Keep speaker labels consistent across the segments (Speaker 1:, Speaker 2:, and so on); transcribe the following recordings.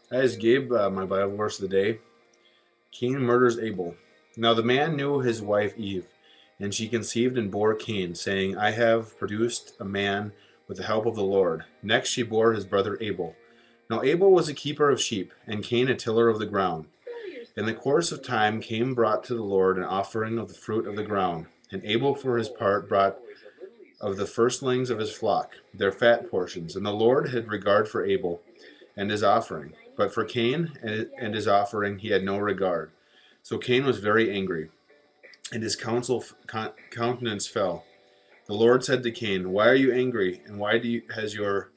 Speaker 1: Hi, it's Gabe. My Bible verse of the day. Cain murders Abel. Now the man knew his wife Eve, and she conceived and bore Cain, saying, I have produced a man with the help of the Lord. Next she bore his brother Abel. Now Abel was a keeper of sheep, and Cain a tiller of the ground. In the course of time Cain brought to the Lord an offering of the fruit of the ground, and Abel for his part brought of the firstlings of his flock, their fat portions. And the Lord had regard for Abel and his offering, but for Cain and his offering he had no regard. So Cain was very angry, and his countenance fell. The Lord said to Cain, Why are you angry, and why has your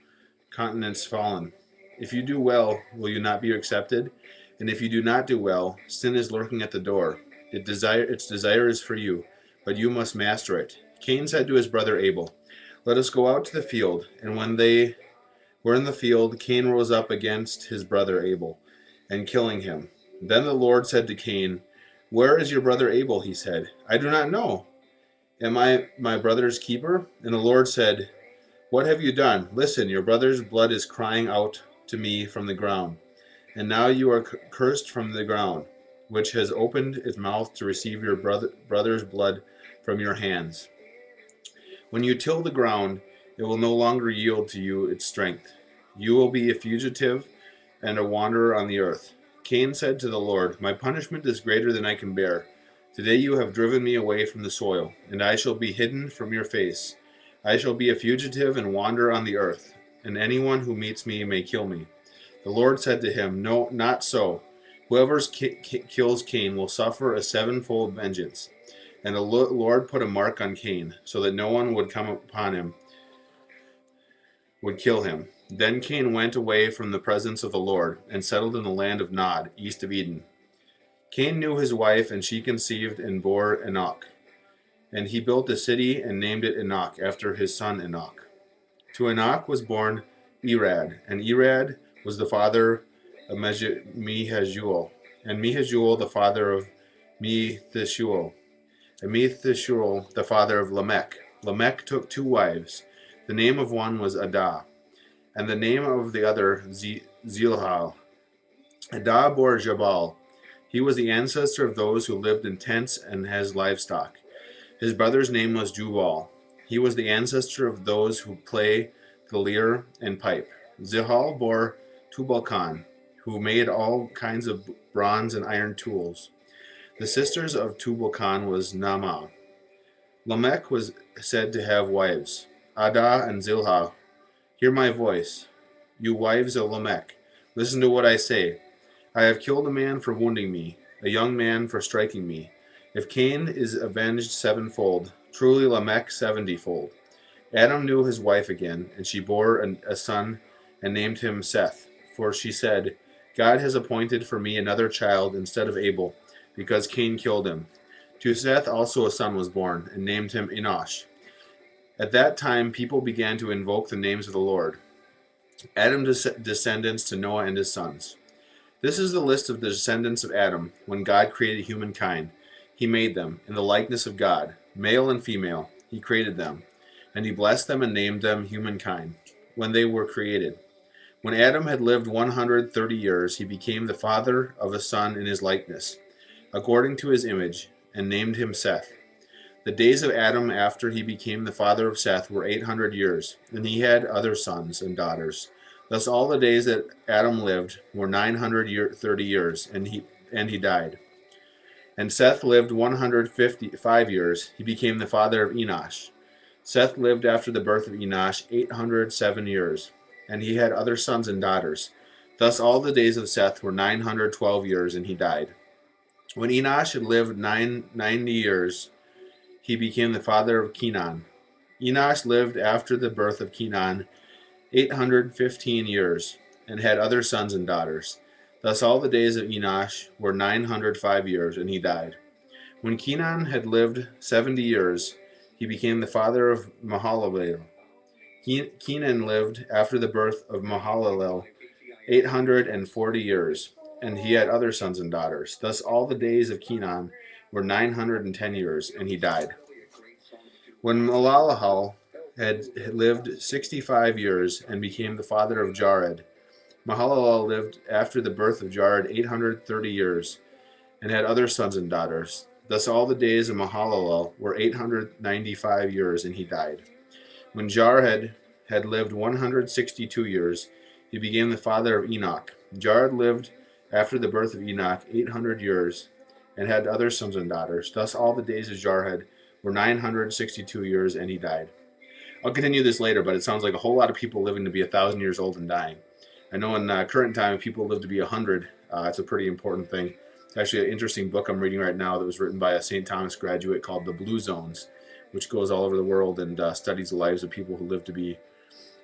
Speaker 1: countenance fallen? If you do well, will you not be accepted? And if you do not do well, sin is lurking at the door. Its desire is for you, but you must master it. Cain said to his brother Abel, Let us go out to the field. And when they were in the field, Cain rose up against his brother Abel, and killing him. Then the Lord said to Cain, Where is your brother Abel? He said, I do not know. Am I my brother's keeper? And the Lord said, What have you done? Listen, your brother's blood is crying out to me from the ground. And now you are cursed from the ground, which has opened its mouth to receive your brother's blood from your hands. When you till the ground, it will no longer yield to you its strength. You will be a fugitive and a wanderer on the earth. Cain said to the Lord, My punishment is greater than I can bear. Today you have driven me away from the soil, and I shall be hidden from your face. I shall be a fugitive and wander on the earth, and anyone who meets me may kill me. The Lord said to him, No, not so. Whoever kills Cain will suffer a sevenfold vengeance. And the Lord put a mark on Cain, so that no one would come upon him, would kill him. Then Cain went away from the presence of the Lord, and settled in the land of Nod, east of Eden. Cain knew his wife, and she conceived and bore Enoch. And he built a city and named it Enoch, after his son Enoch. To Enoch was born Irad, and Irad was the father of Mehajuel, and Mehajuel the father of Methishuel, and Methishuel the father of Lamech. Lamech took two wives. The name of one was Adah, and the name of the other Zilhal. Adah bore Jabal. He was the ancestor of those who lived in tents and has livestock. His brother's name was Jubal. He was the ancestor of those who play the lyre and pipe. Zihal bore Tubal-Cain, who made all kinds of bronze and iron tools. The sisters of Tubal-Cain was Naamah. Lamech was said to have wives, Adah and Zilha. Hear my voice, you wives of Lamech. Listen to what I say. I have killed a man for wounding me, a young man for striking me. If Cain is avenged sevenfold, truly Lamech 70-fold. Adam knew his wife again, and she bore a son and named him Seth. For she said, God has appointed for me another child instead of Abel, because Cain killed him. To Seth also a son was born, and named him Enosh. At that time people began to invoke the names of the Lord. Adam's descendants to Noah and his sons. This is the list of the descendants of Adam when God created humankind. He made them in the likeness of God, male and female. He created them, and he blessed them and named them humankind when they were created. When Adam had lived 130 years, he became the father of a son in his likeness, according to his image, and named him Seth. The days of Adam after he became the father of Seth were 800 years, and he had other sons and daughters. Thus all the days that Adam lived were 930 years, and he died. And Seth lived 155 years. He became the father of Enosh. Seth lived after the birth of Enosh 807 years, and he had other sons and daughters. Thus all the days of Seth were 912 years, and he died. When Enosh had lived 90 years, he became the father of Kenan. Enosh lived after the birth of Kenan 815 years, and had other sons and daughters. Thus all the days of Enosh were 905 years, and he died. When Kenan had lived 70 years, he became the father of Mahalalel. Kenan lived after the birth of Mahalalel 840 years, and he had other sons and daughters. Thus all the days of Kenan were 910 years, and he died. When Mahalalel had lived 65 years and became the father of Jared, Mahalalel lived after the birth of Jared 830 years and had other sons and daughters. Thus all the days of Mahalalel were 895 years, and he died. When Jared had lived 162 years, he became the father of Enoch. Jared lived after the birth of Enoch 800 years and had other sons and daughters. Thus all the days of Jared were 962 years, and he died. I'll continue this later, but it sounds like a whole lot of people living to be 1,000 years old and dying. I know in current time, if people live to be 100, it's a pretty important thing. It's actually an interesting book I'm reading right now that was written by a St. Thomas graduate called The Blue Zones, which goes all over the world and studies the lives of people who live to be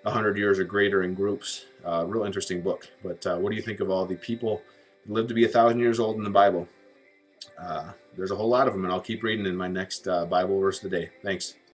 Speaker 1: 100 years or greater in groups. Real interesting book. But what do you think of all the people who live to be 1,000 years old in the Bible? There's a whole lot of them, and I'll keep reading in my next Bible verse of the day. Thanks.